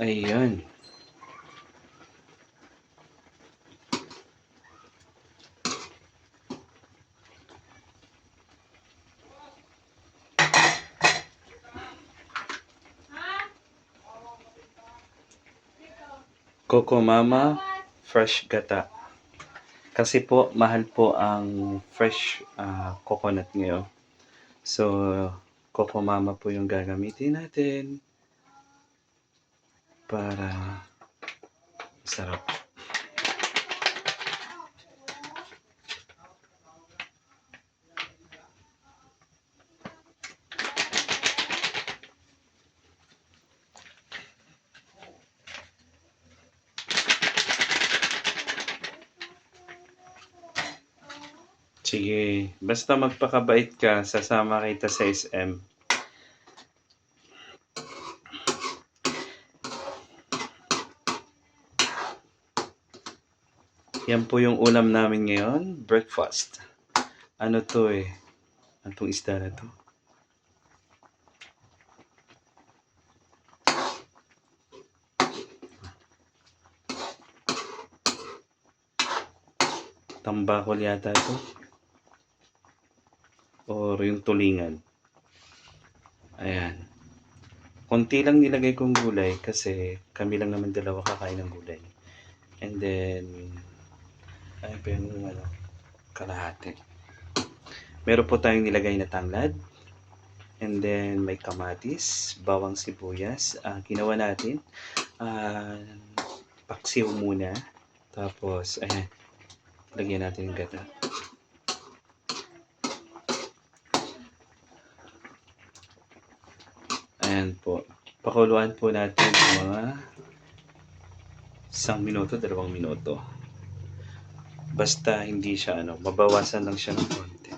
Ayan. Coco Mama Fresh Gata. Kasi po, mahal po ang fresh coconut ngayon. So, Coco Mama po yung gagamitin natin para sarap. Sige, basta magpakabait ka, sasama kita sa SM. Yan po yung ulam namin ngayon, breakfast. Ano to eh? Ano tong isda na to? Tambakol yata ito. Or yung tulingan. Ayan. Konti lang nilagay kong gulay kasi kami lang naman dalawa kakain ng gulay. And then, ayun pa yung kalahati. Meron po tayong nilagay na tanglad. And then, may kamatis, bawang sibuyas. Ginawa natin, paksiw muna. Tapos, ayan, lagyan natin yung gata. Ayan po. Pakuluan po natin mga 1 minuto, 2 minuto. Basta hindi siya mabawasan lang siya ng konti.